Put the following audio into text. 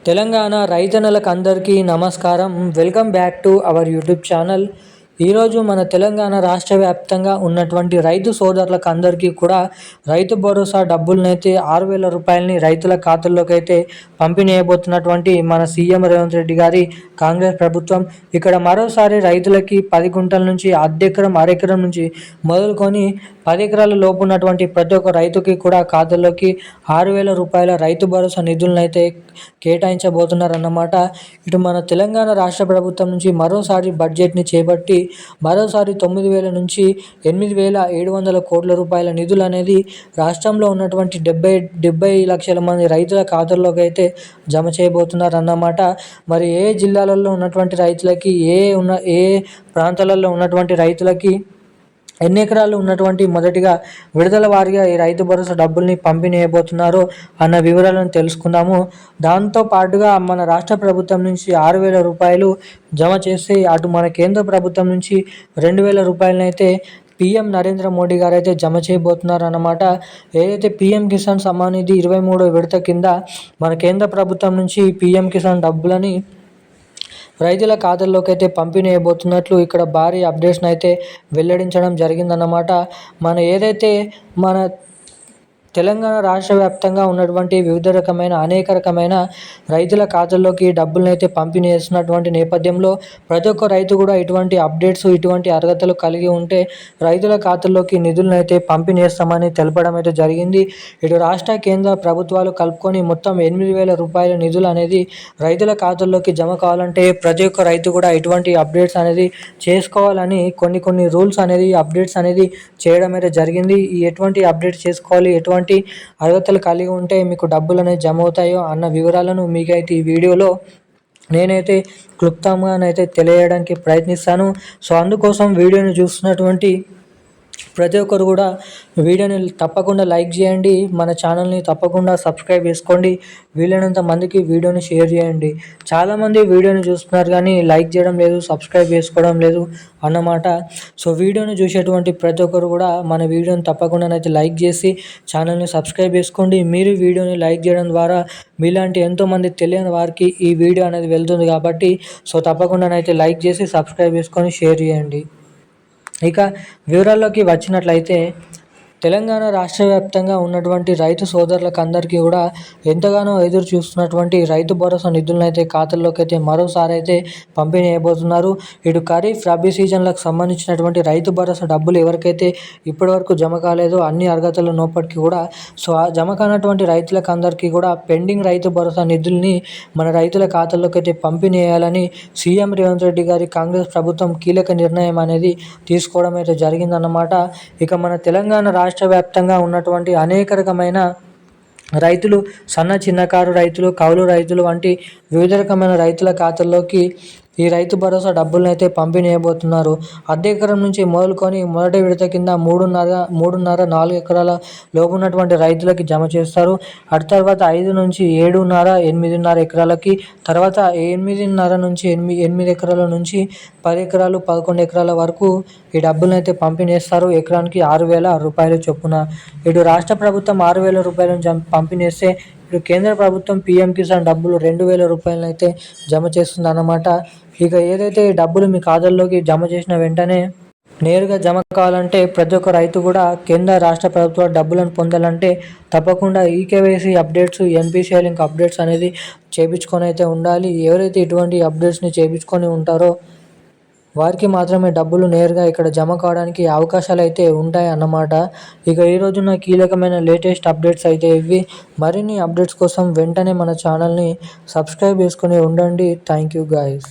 తెలంగాణ రైతన్నలకు అందరికీ నమస్కారం. Welcome back to our YouTube channel. ఈరోజు మన తెలంగాణ రాష్ట్ర వ్యాప్తంగా ఉన్నటువంటి రైతు సోదరులకు అందరికీ కూడా రైతు భరోసా డబ్బులనైతే 6,000 రూపాయలని రైతుల ఖాతాల్లోకి అయితే పంపిణీ అయిపోతున్నటువంటి మన సీఎం రేవంత్ రెడ్డి గారి కాంగ్రెస్ ప్రభుత్వం ఇక్కడ మరోసారి రైతులకి 10 గుంటల నుంచి అర్ధెకరం అరెకరం నుంచి మొదలుకొని 10 ఎకరాల లోపు ఉన్నటువంటి ప్రతి ఒక్క రైతుకి కూడా ఖాతాల్లోకి 6,000 రూపాయల రైతు భరోసా నిధులను అయితే కేటాయించబోతున్నారన్నమాట. ఇటు మన తెలంగాణ రాష్ట్ర ప్రభుత్వం నుంచి మరోసారి బడ్జెట్ని చేపట్టి మరోసారి 9,000 నుంచి 8,700 కోట్ల రూపాయల నిధులు అనేది రాష్ట్రంలో ఉన్నటువంటి 70 లక్షల మంది రైతుల ఖాతాల్లోకి అయితే జమ చేయబోతున్నారన్నమాట. మరి ఏ జిల్లాలలో ఉన్నటువంటి రైతులకి ఏ ప్రాంతాలలో ఉన్నటువంటి రైతులకి ఎన్ని ఎకరాలు ఉన్నటువంటి మొదటిగా విడుదల వారీగా ఈ రైతు భరోసా డబ్బుల్ని పంపిణీ అయిపోతున్నారో అన్న వివరాలను తెలుసుకుందాము. దాంతో పాటుగా మన రాష్ట్ర ప్రభుత్వం నుంచి 6,000 రూపాయలు జమ చేసి అటు మన కేంద్ర ప్రభుత్వం నుంచి 2,000 రూపాయలను అయితే పీఎం నరేంద్ర మోడీ గారు అయితే జమ చేయబోతున్నారు అన్నమాట. ఏదైతే పీఎం కిసాన్ సమ్మాన్ నిధి 23వ విడత కింద మన కేంద్ర ప్రభుత్వం నుంచి పీఎం కిసాన్ డబ్బులని రైతుల ఖాతాల్లోకి అయితే పంపిణీ అయిపోతున్నట్లు ఇక్కడ భారీ అప్డేట్స్ని అయితే వెల్లడించడం జరిగిందన్నమాట. ఏదైతే మన తెలంగాణ రాష్ట్ర వ్యాప్తంగా ఉన్నటువంటి అనేక రకమైన రైతుల ఖాతాల్లోకి డబ్బులను అయితే పంపిణీ చేస్తున్నటువంటి నేపథ్యంలో ప్రతి ఒక్క రైతు కూడా ఇటువంటి అప్డేట్స్ ఇటువంటి అర్హతలు కలిగి ఉంటే రైతుల ఖాతాల్లోకి నిధులను అయితే పంపిణీ చేస్తామని తెలపడం అయితే జరిగింది. ఇటు రాష్ట్ర కేంద్ర ప్రభుత్వాలు కలుపుకొని మొత్తం 8,000 రూపాయల నిధులు అనేది రైతుల ఖాతాల్లోకి జమ కావాలంటే ప్రతి ఒక్క రైతు కూడా ఇటువంటి అప్డేట్స్ అనేది చేసుకోవాలని కొన్ని రూల్స్ అనేది అప్డేట్స్ అనేది చేయడం అయితే జరిగింది. ఎటువంటి అప్డేట్స్ చేసుకోవాలి, ఎటువంటి అర్హతలు కలిగి ఉంటే మీకు డబ్బులు అనేది జమ అవుతాయో అన్న వివరాలను మీకైతే ఈ వీడియోలో నేనైతే క్లుప్తంగానైతే తెలియజేయడానికి ప్రయత్నిస్తాను. సో అందుకోసం వీడియోని చూస్తున్నటువంటి ప్రతి ఒక్కరు కూడా వీడియోని తప్పకుండా లైక్ చేయండి, మన ఛానల్ని తప్పకుండా సబ్స్క్రైబ్ చేసుకోండి, వీలైనంత మందికి వీడియోని షేర్ చేయండి. చాలామంది వీడియోని చూస్తున్నారు కానీ లైక్ చేయడం లేదు, సబ్స్క్రైబ్ చేసుకోవడం లేదు అన్నమాట. సో వీడియోని చూసేటువంటి ప్రతి ఒక్కరు కూడా మన వీడియోని తప్పకుండానైతే లైక్ చేసి ఛానల్ని సబ్స్క్రైబ్ చేసుకోండి. మీరు వీడియోని లైక్ చేయడం ద్వారా మీలాంటి ఎంతోమంది తెలియని వారికి ఈ వీడియో అనేది వెళ్తుంది కాబట్టి సో తప్పకుండానైతే లైక్ చేసి సబ్స్క్రైబ్ చేసుకొని షేర్ చేయండి. ఇక వివరాల్లోకి వచ్చినట్లయితే తెలంగాణ రాష్ట్ర వ్యాప్తంగా ఉన్నటువంటి రైతు సోదరులకు అందరికీ కూడా ఎంతగానో ఎదురు చూస్తున్నటువంటి రైతు భరోసా నిధులను అయితే ఖాతాల్లోకి అయితే మరోసారి అయితే పంపిణీ అయిపోతున్నారు. ఇటు ఖరీఫ్ రబీ సీజన్లకు సంబంధించినటువంటి రైతు భరోసా డబ్బులు ఎవరికైతే ఇప్పటివరకు జమ కాలేదో అన్ని అర్హతలు ఉన్నప్పటికీ కూడా సో ఆ జమ కానటువంటి రైతులకు అందరికీ కూడా పెండింగ్ రైతు భరోసా నిధుల్ని మన రైతుల ఖాతాల్లోకి అయితే పంపిణీ చేయాలని సీఎం రేవంత్ రెడ్డి గారి కాంగ్రెస్ ప్రభుత్వం కీలక నిర్ణయం అనేది తీసుకోవడం అయితే జరిగిందన్నమాట. ఇక మన తెలంగాణ రాష్ట్ర వ్యాప్తంగా ఉన్నటువంటి అనేక రకమైన రైతులు, చిన్నకారు రైతులు, కౌలు రైతులు వంటి వివిధ రకమైన రైతుల ఖాతాల్లోకి ఈ రైతు భరోసా డబ్బులను అయితే పంపిణీ చేయబోతున్నారు. అర్ధెకరం నుంచి మొదలుకొని మొదటి విడత కింద 3.5 ఎకరాల లోపు ఉన్నటువంటి రైతులకి జమ చేస్తారు. అటు తర్వాత 5 నుంచి 7.5, 8.5 ఎకరాలకి, తర్వాత 8.5 నుంచి 8 ఎకరాల నుంచి 10 ఎకరాలు, 11 ఎకరాల వరకు ఈ డబ్బులను అయితే పంపిణీ చేస్తారు. ఎకరానికి 6,000 రూపాయల చొప్పున. ఇటు రాష్ట్ర ప్రభుత్వం 6,000 రూపాయలను పంపిణీ చేస్తే ఇటు కేంద్ర ప్రభుత్వం పీఎం కిసాన్ డబ్బులు 2,000 రూపాయలను అయితే జమ చేస్తుంది అన్నమాట. ఇక ఏదైతే ఈ డబ్బులు మీ ఖాతాల్లోకి జమ చేసిన వెంటనే నేరుగా జమ కావాలంటే ప్రతి ఒక్క రైతు కూడా కేంద్ర రాష్ట్ర ప్రభుత్వ డబ్బులను పొందాలంటే తప్పకుండా eKYC updates, NPCI link updates అనేది చేయించుకొని అయితే ఉండాలి. ఎవరైతే ఇటువంటి అప్డేట్స్ని చేయించుకొని ఉంటారో వారికి మాత్రమే డబ్బులు నేరుగా ఇక్కడ జమ కావడానికి అవకాశాలు అయితే ఉంటాయి అన్నమాట. ఇక ఈరోజున కీలకమైన లేటెస్ట్ అప్డేట్స్ అయితే ఇవి. మరిన్ని అప్డేట్స్ కోసం వెంటనే మన ఛానల్ని సబ్స్క్రైబ్ చేసుకొని ఉండండి. Thank you guys.